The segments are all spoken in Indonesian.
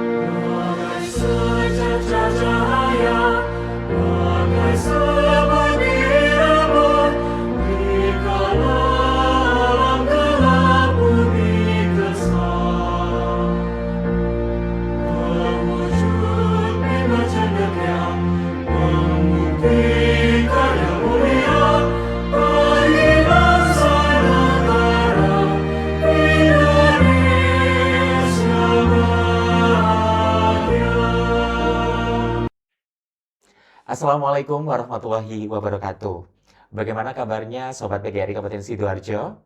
Bagai secercah cahaya, bagai sebutir rembulan, dikala alam gelap bumi gersang. Mewujud bina cendekia, membuktikan yang mulia, kehilangsan negara Indonesia bahagia. Assalamualaikum warahmatullahi wabarakatuh. Bagaimana kabarnya Sobat PGRI Kabupaten Sidoarjo?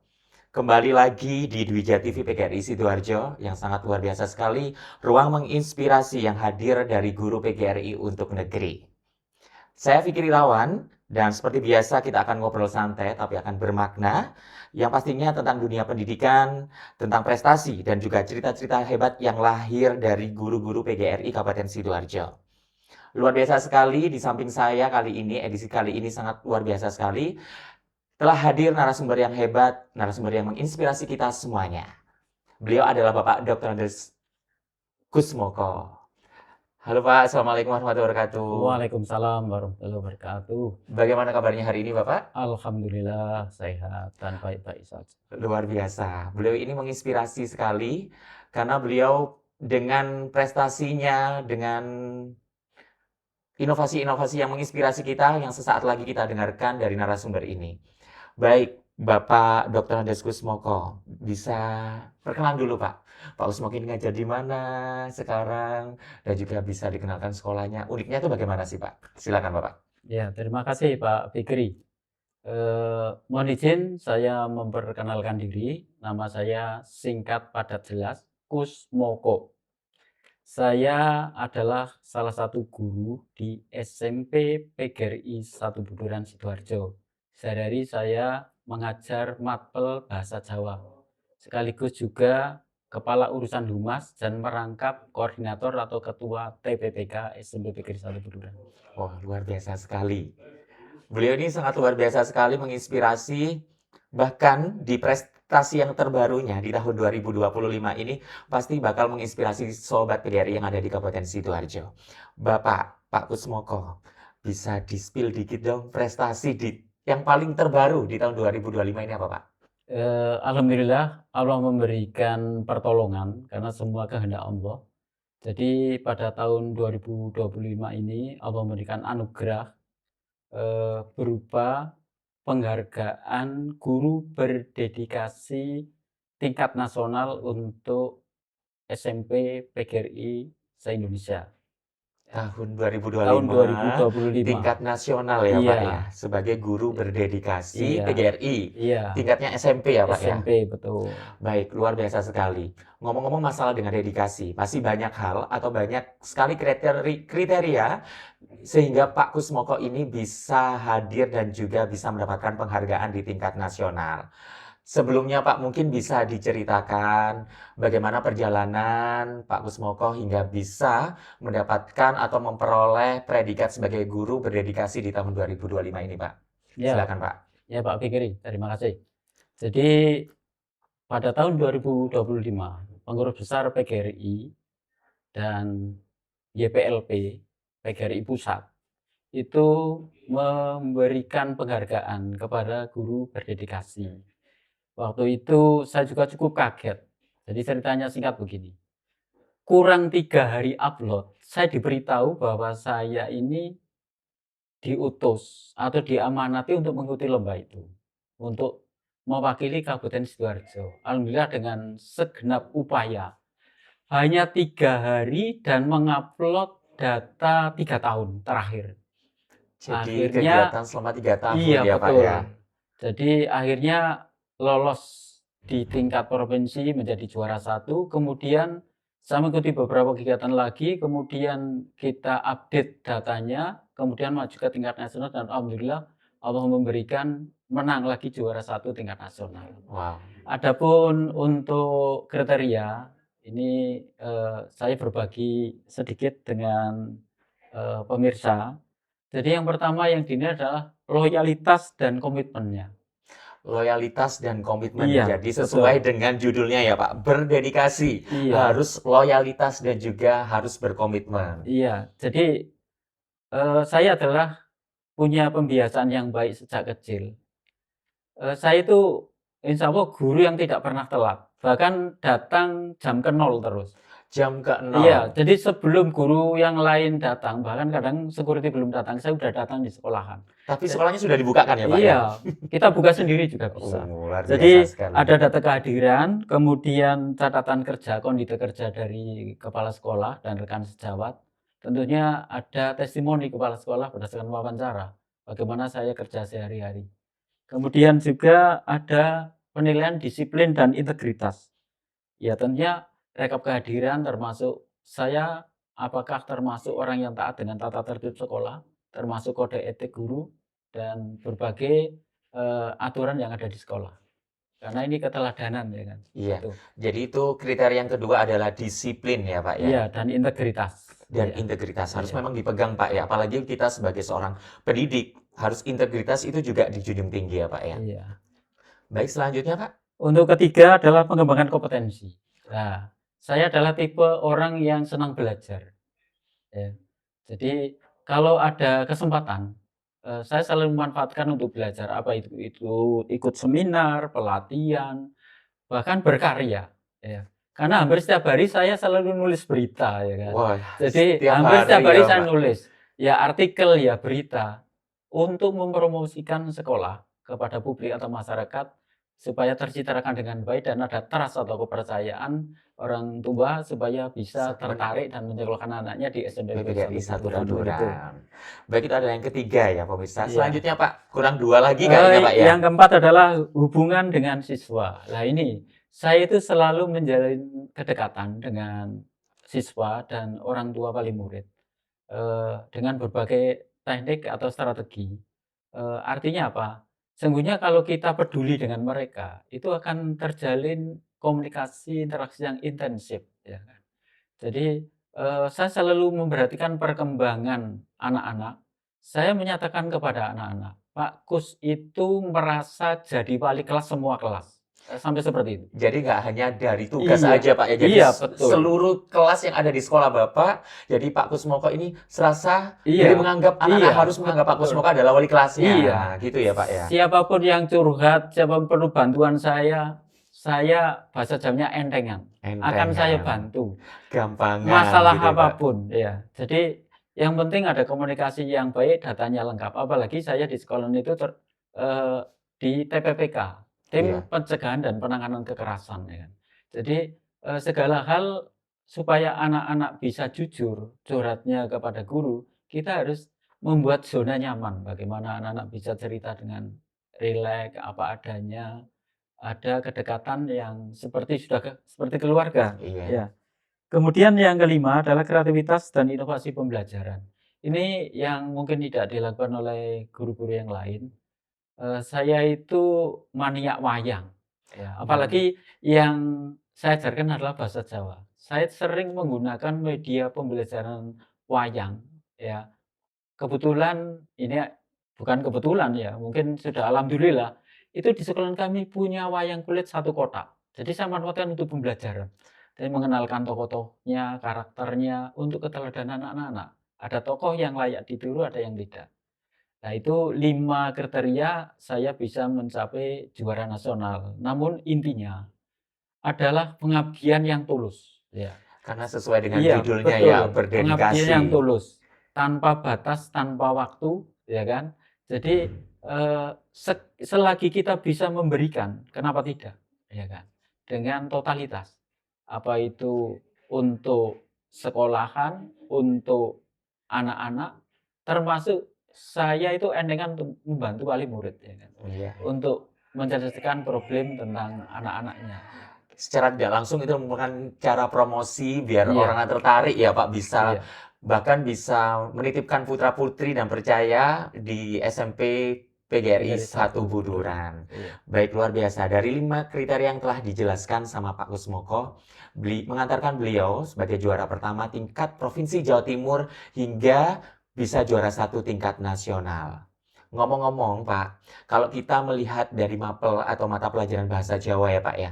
Kembali lagi di Dwija TV PGRI Sidoarjo yang sangat luar biasa sekali, ruang menginspirasi yang hadir dari guru PGRI untuk negeri. Saya Fikri Irawan, dan seperti biasa kita akan ngobrol santai tapi akan bermakna, yang pastinya tentang dunia pendidikan, tentang prestasi, dan juga cerita-cerita hebat yang lahir dari guru-guru PGRI Kabupaten Sidoarjo. Luar biasa sekali, di samping saya kali ini, edisi kali ini sangat luar biasa sekali, telah hadir narasumber yang hebat, narasumber yang menginspirasi kita semuanya. Beliau adalah Bapak Dr. Andes Kusmoko. Halo Pak, Assalamualaikum warahmatullahi wabarakatuh. Waalaikumsalam warahmatullahi wabarakatuh. Bagaimana kabarnya hari ini Bapak? Alhamdulillah sehat dan baik-baik saja. Luar biasa. Beliau ini menginspirasi sekali karena beliau dengan prestasinya, dengan inovasi-inovasi yang menginspirasi kita yang sesaat lagi kita dengarkan dari narasumber ini. Baik, Bapak Dr. Andes Kusmoko, bisa perkenalan dulu Pak. Pak Kusmoko ini ngajar di mana sekarang dan juga bisa dikenalkan sekolahnya. Uniknya itu bagaimana sih Pak? Silakan Bapak. Ya, terima kasih Pak Fikri. Mohon izin saya memperkenalkan diri. Nama saya singkat padat jelas Kusmoko. Saya adalah salah satu guru di SMP PGRI 1 Buduran Sidoarjo. Sehari-hari saya mengajar matpel bahasa Jawa. Sekaligus juga Kepala Urusan Humas dan merangkap koordinator atau ketua TPPK SMP PGRI 1 Buduran. Wah, luar biasa sekali. Beliau ini sangat luar biasa sekali menginspirasi, bahkan di prestasi yang terbarunya di tahun 2025 ini pasti bakal menginspirasi Sobat PGRI yang ada di Kabupaten Sidoarjo. Pak Kusmoko, bisa di-spill dikit dong prestasi yang paling terbaru di tahun 2025 ini apa Pak? Alhamdulillah Allah memberikan pertolongan karena semua kehendak Allah. Jadi pada tahun 2025 ini Allah memberikan anugerah berupa penghargaan guru berdedikasi tingkat nasional untuk SMP PGRI se-Indonesia. Tahun 2025, Tahun 2025. tingkat nasional ya Iya. Pak ya, sebagai guru berdedikasi Iya. PGRI. Iya, Tingkatnya SMP ya Pak ya? SMP betul. Baik, luar biasa sekali. Ngomong-ngomong masalah dengan dedikasi, pasti banyak hal atau banyak sekali kriteria sehingga Pak Kusmoko ini bisa hadir dan juga bisa mendapatkan penghargaan di tingkat nasional. Sebelumnya Pak mungkin bisa diceritakan bagaimana perjalanan Pak Kusmoko hingga bisa mendapatkan atau memperoleh predikat sebagai guru berdedikasi di tahun 2025 ini Pak. Ya, Silakan Pak. ya Pak Fikri, terima kasih. Jadi pada tahun 2025, pengurus besar PGRI dan YPLP PGRI Pusat itu memberikan penghargaan kepada guru berdedikasi. Waktu itu saya juga cukup kaget. Jadi ceritanya singkat begini. Kurang 3 hari upload, saya diberitahu bahwa saya ini diutus atau diamanati untuk mengikuti lomba itu. Untuk mewakili Kabupaten Sidoarjo. Alhamdulillah dengan segenap upaya. Hanya 3 hari dan mengupload data 3 tahun terakhir. Jadi Akhirnya- kegiatan selama 3 tahun Iya ya Pak betul. ya. Jadi akhirnya lolos di tingkat provinsi menjadi juara 1. Kemudian saya mengikuti beberapa kegiatan lagi. Kemudian kita update datanya. Kemudian maju ke tingkat nasional dan alhamdulillah Allah memberikan menang lagi juara 1 tingkat nasional. Wow. Adapun untuk kriteria ini saya berbagi sedikit dengan pemirsa. Jadi yang pertama yang dinilai adalah loyalitas dan komitmennya. Loyalitas dan komitmen. Iya, Jadi sesuai betul. dengan judulnya ya Pak, berdedikasi, Iya, harus loyalitas dan juga harus berkomitmen. iya. Jadi saya adalah punya pembiasaan yang baik sejak kecil. Saya itu insya Allah guru yang tidak pernah telat, bahkan datang jam ke nol terus. Jam ke Iya, 0. jadi sebelum guru yang lain datang, bahkan kadang security belum datang, saya udah datang di sekolahan. Tapi Ja sekolahnya sudah dibukakan ya Pak ya? iya, kita buka sendiri juga bisa. Luar biasa Jadi sekali. ada data kehadiran, kemudian catatan kerja, kondisi kerja dari kepala sekolah dan rekan sejawat. Tentunya ada testimoni kepala sekolah berdasarkan wawancara, bagaimana saya kerja sehari-hari. Kemudian juga ada penilaian disiplin dan integritas. Ya tentunya rekap kehadiran termasuk saya apakah termasuk orang yang taat dengan tata tertib sekolah, termasuk kode etik guru dan berbagai aturan yang ada di sekolah. Karena ini keteladanan ya kan. Iya, Itu. jadi itu kriteria yang kedua adalah disiplin ya Pak ya? Iya dan integritas. Dan Iya. integritas harus Iya. memang dipegang Pak ya, apalagi kita sebagai seorang pendidik, harus integritas itu juga dijunjung tinggi ya Pak ya? Iya. Baik, selanjutnya Pak. Untuk ketiga adalah pengembangan kompetensi. Nah, saya adalah tipe orang yang senang belajar. Ya. Jadi kalau ada kesempatan, saya selalu memanfaatkan untuk belajar apa itu ikut seminar, pelatihan, bahkan berkarya. Ya. Karena hampir setiap hari saya selalu nulis berita, ya kan. Wah, Jadi setiap hampir setiap hari hari ya saya Pak? nulis, ya artikel, ya berita, untuk mempromosikan sekolah kepada publik atau masyarakat supaya tercitrakan dengan baik dan ada trust atau kepercayaan orang tua supaya bisa tertarik dan menyekolahkan anaknya di SMP PPGRI 1 Buduran itu. Buduran. Baik, itu adalah yang ketiga ya pemirsa. Iya. Selanjutnya Pak, kurang 2 lagi kayaknya Pak ya? Yang keempat adalah hubungan dengan siswa. Nah ini, saya itu selalu menjalin kedekatan dengan siswa dan orang tua wali murid dengan berbagai teknik atau strategi. Artinya apa? Sesungguhnya kalau kita peduli dengan mereka, itu akan terjalin komunikasi interaksi yang intensif, ya kan. Jadi saya selalu memperhatikan perkembangan anak-anak. Saya menyatakan kepada anak-anak, Pak Kus itu merasa jadi wali kelas semua kelas. Sampai seperti itu. Jadi nggak hanya dari tugas Iya, aja Pak ya, jadi iya betul. seluruh kelas yang ada di sekolah Bapak, jadi Pak Kusmoko ini serasa Iya, jadi menganggap anak-anak iya, harus menganggap Pak betul. Kusmoko adalah wali kelasnya. Iya. Gitu ya Pak ya? Siapapun yang curhat, siapapun perlu bantuan saya bahasa jamnya entengan. Akan saya Entengan, bantu. gampangan Masalah gitu ya Pak? apapun, ya. Jadi yang penting ada komunikasi yang baik, datanya lengkap. Apalagi saya di sekolah itu di TPPK, Tim Iya. Pencegahan dan Penanganan Kekerasan, ya kan. Jadi segala hal supaya anak-anak bisa jujur curhatnya kepada guru, kita harus membuat zona nyaman. Bagaimana anak-anak bisa cerita dengan rileks, apa adanya, ada kedekatan yang seperti seperti keluarga. Iya. Ya. Kemudian yang kelima adalah kreativitas dan inovasi pembelajaran. Ini yang mungkin tidak dilakukan oleh guru-guru yang lain. Saya itu maniak wayang, ya. Apalagi yang saya ajarkan adalah bahasa Jawa. Saya sering menggunakan media pembelajaran wayang, ya. Kebetulan ini bukan kebetulan ya, mungkin sudah alhamdulillah, itu di sekolah kami punya wayang kulit satu kotak. Jadi saya manfaatkan untuk pembelajaran. Dan mengenalkan tokoh-tokohnya, karakternya, untuk keteladanan anak-anak. Ada tokoh yang layak ditiru, ada yang tidak. Nah itu 5 kriteria saya bisa mencapai juara nasional. Namun intinya adalah pengabdian yang tulus. Ya. Karena sesuai dengan Iya, judulnya betul. ya, Pengabdian yang berdedikasi. tulus, tanpa batas, tanpa waktu, ya kan. Jadi selagi kita bisa memberikan, kenapa tidak, ya kan? Dengan totalitas. Apa itu untuk sekolahan, untuk anak-anak, termasuk saya itu endengan untuk membantu wali murid, ya kan. Iya. Untuk menyelesaikan problem tentang anak-anaknya. Secara tidak langsung itu merupakan cara promosi biar Iya. orang tertarik ya Pak, bisa Iya. bahkan bisa menitipkan putra-putri dan percaya di SMP PGRI 1 Buduran. Iya. Baik, luar biasa. Dari 5 kriteria yang telah dijelaskan sama Pak Kusmoko, mengantarkan beliau sebagai juara pertama tingkat Provinsi Jawa Timur hingga bisa juara satu tingkat nasional. Ngomong-ngomong, Pak, kalau kita melihat dari mapel atau mata pelajaran bahasa Jawa ya, Pak ya,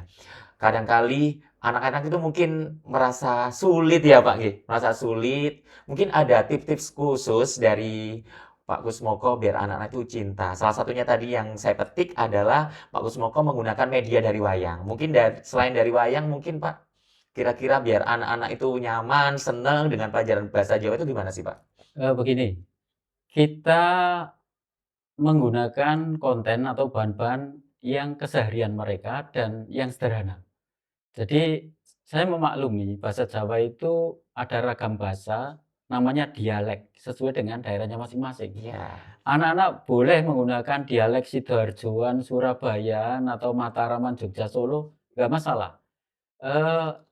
kadangkali anak-anak itu mungkin merasa sulit ya, Pak, nggih, merasa sulit. Mungkin ada tips-tips khusus dari Pak Kusmoko biar anak-anak itu cinta. Salah satunya tadi yang saya petik adalah Pak Kusmoko menggunakan media dari wayang. Mungkin selain dari wayang, mungkin Pak, kira-kira biar anak-anak itu nyaman, seneng dengan pelajaran bahasa Jawa itu gimana sih, Pak? Begini, kita menggunakan konten atau bahan-bahan yang keseharian mereka dan yang sederhana. Jadi saya memaklumi bahasa Jawa itu ada ragam bahasa, namanya dialek, sesuai dengan daerahnya masing-masing. Iya, Anak-anak boleh menggunakan dialek Sidoarjoan, Surabayaan, atau Mataraman, Jogja, Solo, nggak masalah.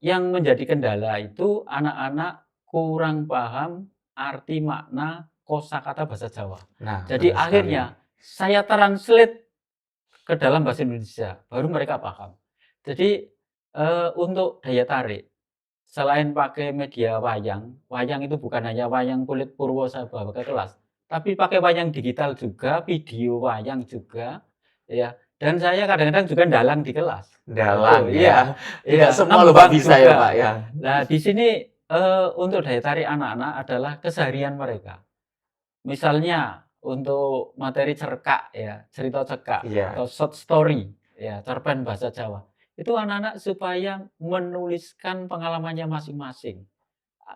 Yang menjadi kendala itu anak-anak kurang paham arti makna kosakata bahasa Jawa. nah Jadi benar sekali. akhirnya saya translate ke dalam bahasa Indonesia, baru mereka paham. Jadi, untuk daya tarik, selain pakai media wayang, wayang itu bukan hanya wayang kulit purwo saya bawa ke kelas, tapi pakai wayang digital juga, video wayang juga, ya. Dan saya kadang-kadang juga dalang di kelas. Dalang Iya, ya. iya, Tidak semua lho Pak nembang bisa ya juga. Pak ya. Nah, di sini, untuk daya tarik anak-anak adalah keseharian mereka. Misalnya untuk materi cerkak ya, cerita cekak Iya, atau short story ya, cerpen bahasa Jawa. Itu anak-anak supaya menuliskan pengalamannya masing-masing.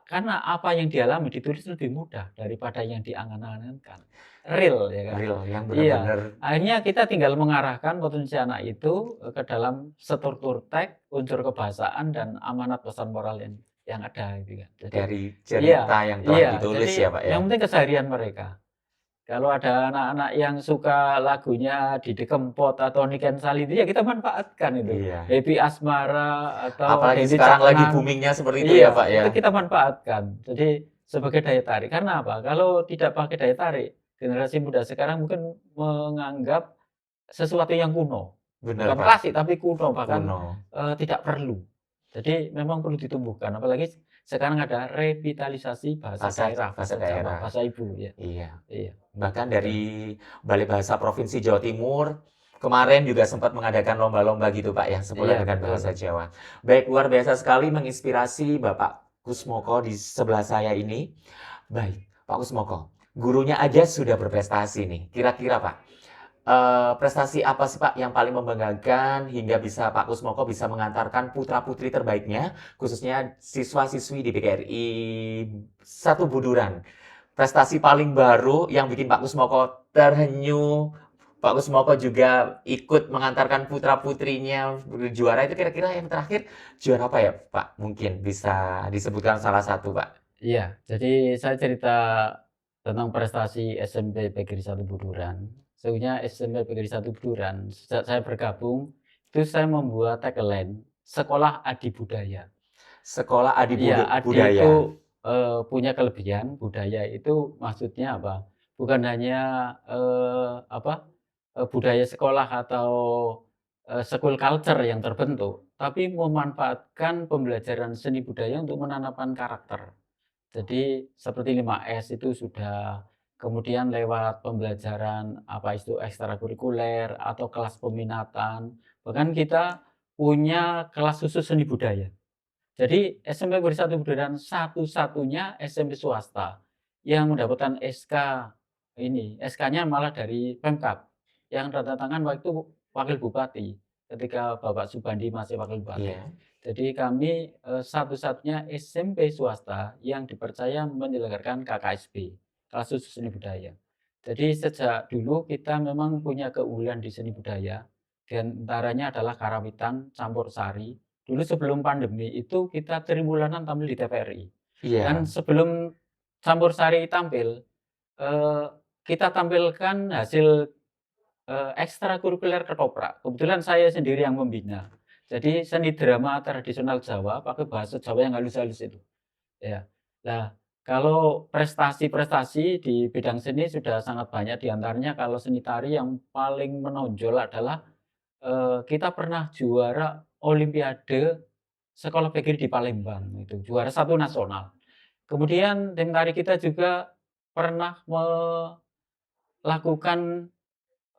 Karena apa yang dialami ditulis lebih mudah daripada yang diangan-angankan. Real ya kan. real yang Iya, benar-benar akhirnya kita tinggal mengarahkan potensi anak itu ke dalam struktur teks, unsur kebahasaan dan amanat pesan moral yang ada gitu kan. Jadi dari iya, cerita yang telah iya, ditulis jadi ya Pak ya. yang penting keseharian mereka. Kalau ada anak-anak yang suka lagunya Didi Kempot atau Niken Salidi, ya kita manfaatkan itu. Iya. Happy Asmara atau Apalagi Hendy sekarang lagi Caknan. boomingnya seperti itu ya Iya, Pak ya. itu kita manfaatkan. Jadi sebagai daya tarik. Karena apa? Kalau tidak pakai daya tarik, generasi muda sekarang mungkin menganggap sesuatu yang kuno. Benar Bukan Pak, klasik, tapi kuno, bahkan kuno. tidak perlu. Jadi memang perlu ditumbuhkan. Apalagi sekarang ada revitalisasi bahasa Bahasa daerah, bahasa bahasa Jawa, daerah. bahasa ibu ya. Iya. Iya, Bahkan betul. dari Balai Bahasa Provinsi Jawa Timur kemarin juga sempat mengadakan lomba-lomba gitu Pak yang seputar Iya, dengan bahasa betul. Jawa. Baik, luar biasa sekali menginspirasi Bapak Kusmoko di sebelah saya ini. Baik, Pak Kusmoko, gurunya aja sudah berprestasi nih. Kira-kira Pak, prestasi apa sih Pak yang paling membanggakan hingga bisa Pak Kusmoko bisa mengantarkan putra-putri terbaiknya, khususnya siswa-siswi di PGRI satu Buduran. Prestasi paling baru yang bikin Pak Kusmoko terhenyu, Pak Kusmoko juga ikut mengantarkan putra-putrinya juara itu kira-kira yang terakhir juara apa ya Pak? Mungkin bisa disebutkan salah satu Pak. Iya, jadi saya cerita tentang prestasi SMP PGRI 1 Buduran. Sesungguhnya SMP PGRI 1 Buduran, sejak saya bergabung, itu saya membuat tagline, Sekolah Adibudaya. Sekolah Adi Iya, Adi Budaya. itu punya kelebihan, budaya itu maksudnya apa? Bukan hanya budaya sekolah atau school culture yang terbentuk, tapi memanfaatkan pembelajaran seni budaya untuk menanamkan karakter. Jadi seperti 5S itu sudah, kemudian lewat pembelajaran apa itu ekstrakurikuler atau kelas peminatan, bahkan kita punya kelas khusus seni budaya. Jadi SMP Negeri 1 Buduran satu-satunya SMP swasta yang mendapatkan SK ini, SK-nya malah dari Pemkab yang tanda tangan waktu itu wakil bupati ketika Bapak Subandi masih wakil bupati. Iya. Jadi kami satu-satunya SMP swasta yang dipercaya menyelenggarakan KKSB, kelas khusus seni budaya. Jadi sejak dulu kita memang punya keunggulan di seni budaya, di antaranya adalah karawitan, campur sari. Dulu sebelum pandemi itu kita trimulanan tampil di TVRI. Dan Iya. sebelum campur sari tampil, eee, kita tampilkan hasil ekstrakurikuler ketoprak. Kebetulan saya sendiri yang membina. Jadi seni drama tradisional Jawa pakai bahasa Jawa yang halus-halus itu, ya. Nah, kalau prestasi-prestasi di bidang seni sudah sangat banyak, di antaranya kalau seni tari yang paling menonjol adalah, kita pernah juara olimpiade sekolah PGRI di Palembang itu, juara 1 nasional. Kemudian tim tari kita juga pernah melakukan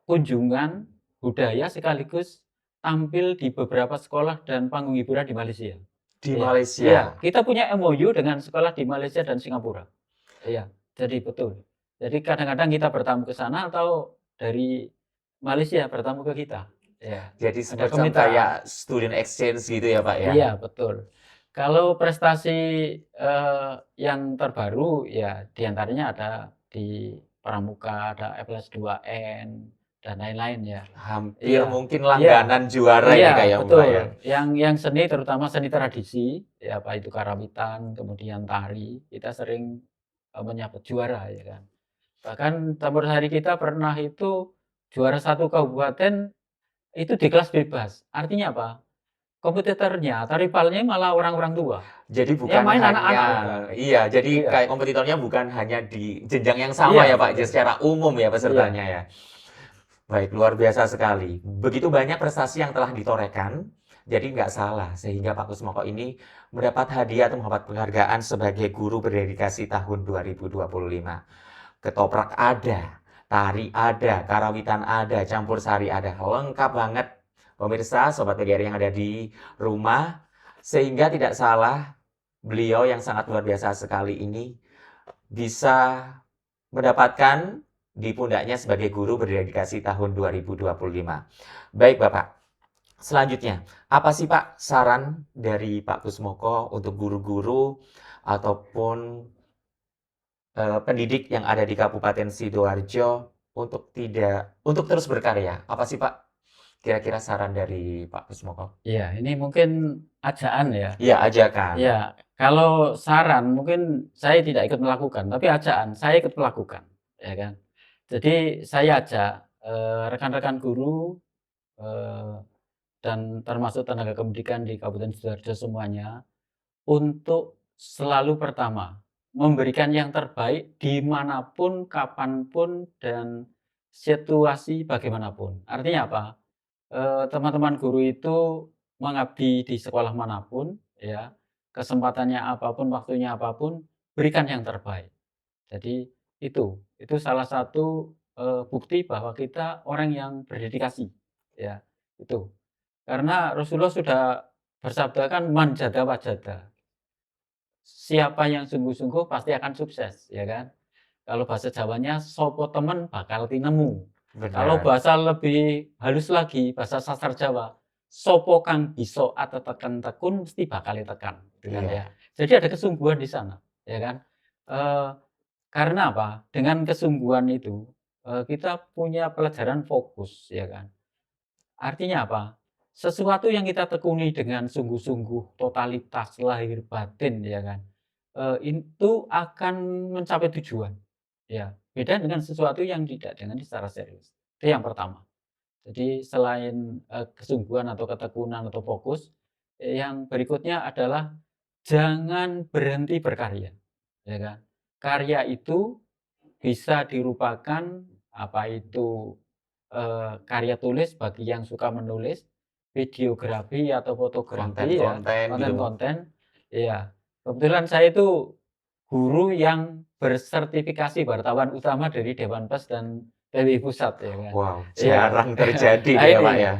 kunjungan budaya sekaligus tampil di beberapa sekolah dan panggung hiburan di Malaysia. Di Iya, Malaysia. kita punya MOU dengan sekolah di Malaysia dan Singapura. Iya, jadi betul. Jadi kadang-kadang kita bertamu ke sana atau dari Malaysia bertamu ke kita. Ya, Jadi ada semacam kemitraan. kayak student exchange gitu ya Pak ya? Iya, betul. Kalau prestasi yang terbaru ya diantaranya ada di Pramuka, ada FLS2N dan lain-lain ya. Hampir Iya, mungkin iya, langganan juara ini iya, kayak Mbak betul. ya? Yang seni terutama seni tradisi, ya apa itu karawitan, kemudian tari, kita sering menyabet juara ya kan. Bahkan campur sari kita pernah itu juara satu kabupaten itu di kelas bebas. Artinya apa? Kompetitornya, atau rivalnya malah orang-orang tua. Jadi Yang bukan main hanya anak-anak. iya, jadi Iya, kayak kompetitornya bukan hanya di jenjang yang sama iya, ya Pak, betul. secara umum ya Iya, pesertanya ya. Baik, luar biasa sekali. Begitu banyak prestasi yang telah ditorehkan, jadi nggak salah sehingga Pak Kusmoko ini mendapat hadiah atau mendapat penghargaan sebagai guru berdedikasi tahun 2025. Ketoprak ada, tari ada, karawitan ada, campur sari ada, lengkap banget. Pemirsa, Sobat PGRI yang ada di rumah, sehingga tidak salah beliau yang sangat luar biasa sekali ini bisa mendapatkan di pundaknya sebagai guru berdedikasi tahun 2025. Baik Bapak, selanjutnya, apa sih Pak saran dari Pak Kusmoko untuk guru-guru ataupun pendidik yang ada di Kabupaten Sidoarjo untuk terus berkarya? Apa sih Pak kira-kira saran dari Pak Kusmoko? iya, ini mungkin ajaan ya. Iya, ajakan. Ya, kalau saran mungkin saya tidak ikut melakukan, tapi ajaan saya ikut melakukan, ya kan. Jadi saya ajak rekan-rekan guru dan termasuk tenaga pendidikan di Kabupaten Sidoarjo semuanya untuk selalu pertama memberikan yang terbaik dimanapun, kapanpun, dan situasi bagaimanapun. Artinya apa? Teman-teman guru itu mengabdi di sekolah manapun, ya, kesempatannya apapun, waktunya apapun, berikan yang terbaik. Jadi itu salah satu bukti bahwa kita orang yang berdedikasi, ya, itu. Karena Rasulullah sudah bersabda kan man jada wajada. Siapa yang sungguh-sungguh pasti akan sukses, ya kan? Kalau bahasa Jawanya sopo temen bakal tinemu. Kalau Benar. bahasa lebih halus lagi, bahasa sastra Jawa, sopo kang biso atau tekan tekun mesti bakal tekan, gitu kan Iya. ya. Jadi ada kesungguhan di sana, ya kan? Eh, karena apa? Dengan kesungguhan itu kita punya pelajaran fokus, ya kan? Artinya apa? Sesuatu yang kita tekuni dengan sungguh-sungguh, totalitas, lahir batin, ya kan? Itu akan mencapai tujuan. Ya, beda dengan sesuatu yang tidak dengan secara serius. Itu yang pertama. Jadi selain kesungguhan atau ketekunan atau fokus, yang berikutnya adalah jangan berhenti berkarya, ya kan? Karya itu bisa dirupakan apa itu karya tulis bagi yang suka menulis, videografi atau fotografi ya, Konten-konten gitu. konten-konten. Iya. Kebetulan saya itu guru yang bersertifikasi wartawan utama dari Dewan Pers dan PBI Pusat ya kan. Wow, Iya. jarang terjadi Nah, ya ini. Pak ya.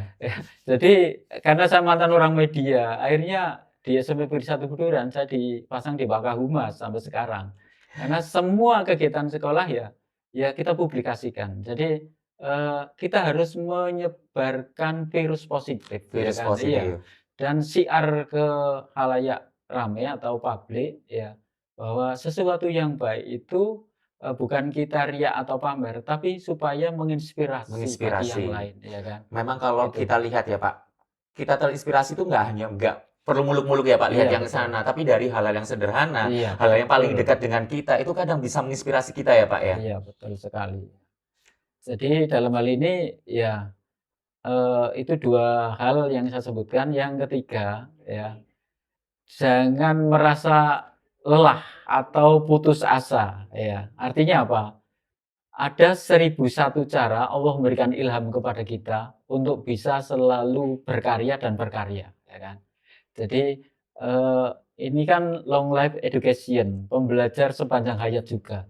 Jadi karena saya mantan orang media, akhirnya di SMP Negeri 1 Buduran saya dipasang di Wakahumas sampai sekarang. Karena semua kegiatan sekolah ya kita publikasikan. Jadi kita harus menyebarkan virus positif, ya Virus kan? Iya. positif. Dan siar ke khalayak ramai atau publik ya bahwa sesuatu yang baik itu bukan kita riak atau pamer, tapi supaya menginspirasi bagi Menginspirasi. yang lain, ya kan? Memang kalau Itu. kita lihat ya Pak, kita terinspirasi itu nggak perlu muluk-muluk ya Pak, lihat Iya, yang betul. sana, tapi dari hal-hal yang sederhana, Iya, hal yang paling betul. dekat dengan kita itu kadang bisa menginspirasi kita ya Pak ya. Iya, betul sekali. Jadi dalam hal ini ya itu dua hal yang saya sebutkan. Yang ketiga ya, jangan merasa lelah atau putus asa ya. Artinya apa? Ada 1001 cara Allah memberikan ilham kepada kita untuk bisa selalu berkarya dan berkarya, ya kan? Jadi ini kan long life education, pembelajar sepanjang hayat juga.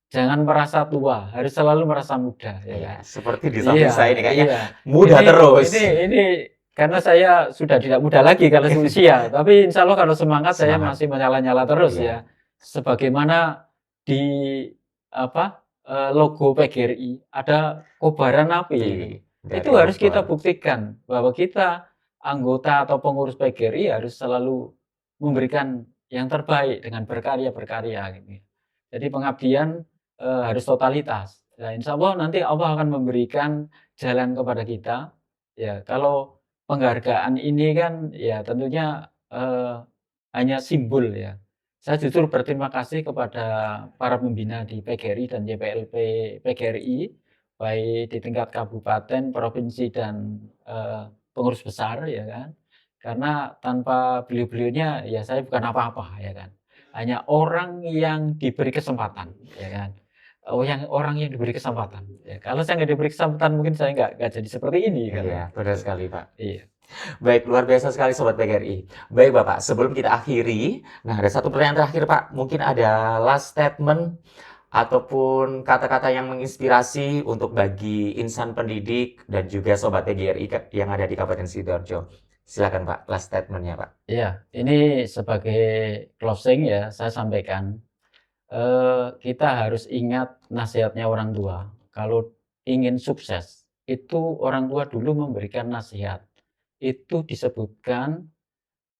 jangan merasa tua, harus selalu merasa muda, ya kan? Iya, seperti di samping Iya, saya ini kayaknya iya. muda Ini terus. ini karena saya sudah tidak muda lagi kalau seusia, tapi insya Allah kalau semangat saya Semangat. masih menyala-nyala terus Iya. ya. Sebagaimana di apa logo PGRI ada kobaran api itu. Dari Itu harus kita obor. buktikan bahwa kita anggota atau pengurus PGRI harus selalu memberikan yang terbaik dengan berkarya-berkarya gitu. Jadi pengabdian harus totalitas. Nah, insya Allah nanti Allah akan memberikan jalan kepada kita. Ya, kalau penghargaan ini kan ya tentunya hanya simbol ya. Saya justru berterima kasih kepada para pembina di PGRI dan YPLP PGRI, baik di tingkat kabupaten, provinsi dan pengurus besar ya kan. Karena tanpa beliau-beliaunya ya saya bukan apa-apa ya kan. Hanya orang yang diberi kesempatan ya kan. Orang yang diberi kesempatan. Ya, kalau saya nggak diberi kesempatan mungkin saya nggak jadi seperti ini kan. Iya, benar sekali, Pak. Iya. Baik, luar biasa sekali Sobat PGRI. Baik, Bapak, sebelum kita akhiri, nah ada satu pertanyaan terakhir, Pak. Mungkin ada last statement ataupun kata-kata yang menginspirasi untuk bagi insan pendidik dan juga Sobat PGRI yang ada di Kabupaten Sidoarjo. Silakan, Pak, last statement-nya, Pak. Iya, ini sebagai closing ya, saya sampaikan, kita harus ingat nasihatnya orang tua. Kalau ingin sukses, itu orang tua dulu memberikan nasihat. Itu disebutkan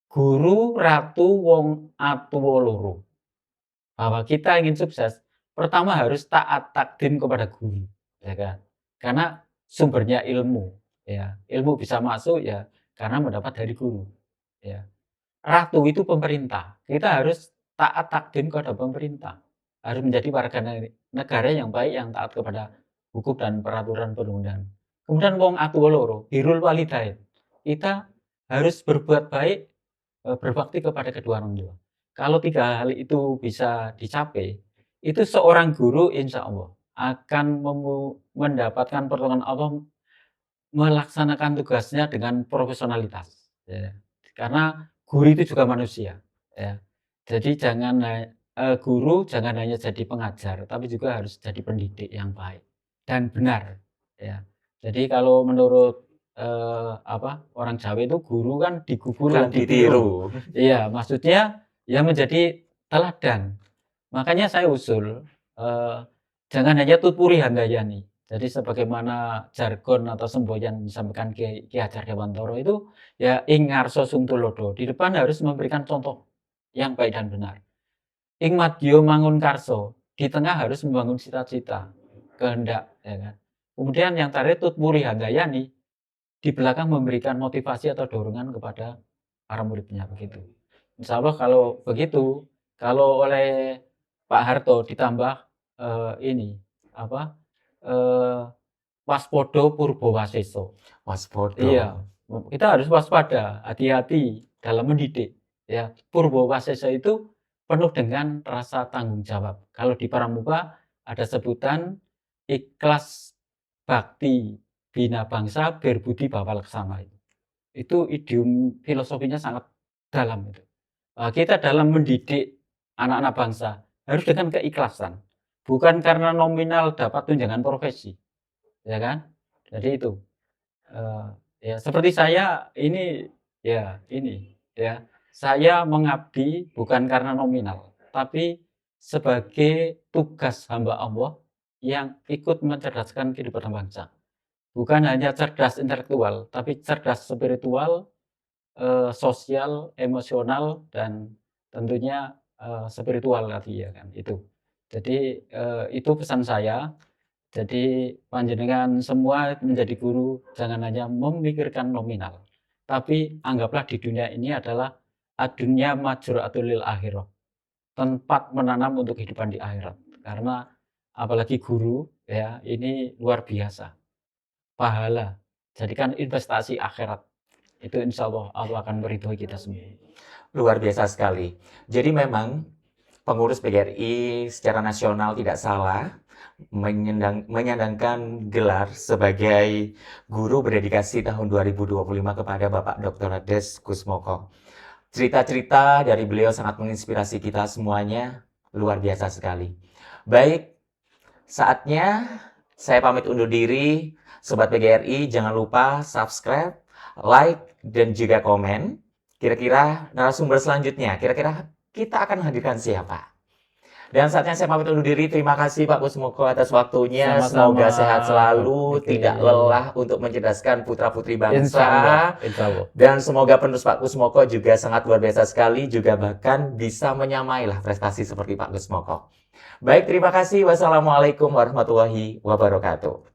guru ratu wong atuwa loro. Bahwa kita ingin sukses, pertama harus taat takdim kepada guru, ya kan? Karena sumbernya ilmu, ya. Ilmu bisa masuk ya karena mendapat dari guru, ya. Ratu itu pemerintah. Kita harus taat takdim kepada pemerintah. Harus menjadi warga negara yang baik yang taat kepada hukum dan peraturan perundang-undangan. Kemudian wong atuwa loro, birrul walidain. Kita harus berbuat baik, berbakti kepada kedua orang tua. Kalau 3 hal itu bisa dicapai, itu seorang guru insya Allah akan mendapatkan pertolongan Allah melaksanakan tugasnya dengan profesionalitas. Ya. Karena guru itu juga manusia. Ya. Jadi guru jangan hanya jadi pengajar, tapi juga harus jadi pendidik yang baik dan benar. Ya. Jadi kalau menurut orang Jawa itu guru kan digugulan ditiru. Ditiru. Iya, maksudnya ya menjadi teladan. Makanya saya usul jangan hanya tutpuri handayani. Jadi sebagaimana jargon atau semboyan disampaikan Ki Hajar Dewantara itu ya ing ngarsa sungtulodo. Di depan harus memberikan contoh yang baik dan benar. Ing madya mangun karso. Di tengah harus membangun cita-cita, kehendak, ya kan. Kemudian yang terakhir tutpuri handayani. Di belakang memberikan motivasi atau dorongan kepada para muridnya begitu. Insya Allah kalau begitu, kalau oleh Pak Harto ditambah ini apa waspodo purbowaseso. Waspodo. Iya, kita harus waspada, hati-hati dalam mendidik. Ya, purbowaseso itu penuh dengan rasa tanggung jawab. Kalau di Pramuka ada sebutan ikhlas bakti bina bangsa berbudi bawa laksana itu idiom filosofinya sangat dalam itu. Kita dalam mendidik anak-anak bangsa harus dengan keikhlasan, bukan karena nominal dapat tunjangan profesi, ya kan? Jadi itu ya seperti saya ini ya saya mengabdi bukan karena nominal, tapi sebagai tugas hamba Allah yang ikut mencerdaskan kehidupan bangsa. Bukan hanya cerdas intelektual, tapi cerdas spiritual, sosial, emosional, dan tentunya spiritual tadi ya kan itu. Jadi itu pesan saya. Jadi panjenengan semua menjadi guru jangan hanya memikirkan nominal, tapi anggaplah di dunia ini adalah adunya majru'atul lil akhirah, tempat menanam untuk kehidupan di akhirat. Karena apalagi guru ya ini luar biasa. Pahala, jadikan investasi akhirat. Itu insya Allah Allah akan meridhoi kita semua. Luar biasa sekali. Jadi memang pengurus PGRI secara nasional tidak salah menyandangkan gelar sebagai guru berdedikasi tahun 2025 kepada Bapak Dr. Des Kusmoko. Cerita-cerita dari beliau sangat menginspirasi kita semuanya, luar biasa sekali. Baik, Saatnya saya pamit undur diri. Sobat PGRI, jangan lupa subscribe, like, dan juga komen. Kira-kira narasumber selanjutnya, kira-kira kita akan hadirkan siapa? Dan saatnya saya pamit undur diri. Terima kasih Pak Kusmoko atas waktunya. Sama-sama, Semoga sehat selalu, Oke. tidak lelah untuk mencerdaskan putra-putri Insya Allah, bangsa. insya Allah. Dan semoga penerus Pak Kusmoko juga sangat luar biasa sekali, juga bahkan bisa menyamailah prestasi seperti Pak Kusmoko. Baik, terima kasih. Wassalamualaikum warahmatullahi wabarakatuh.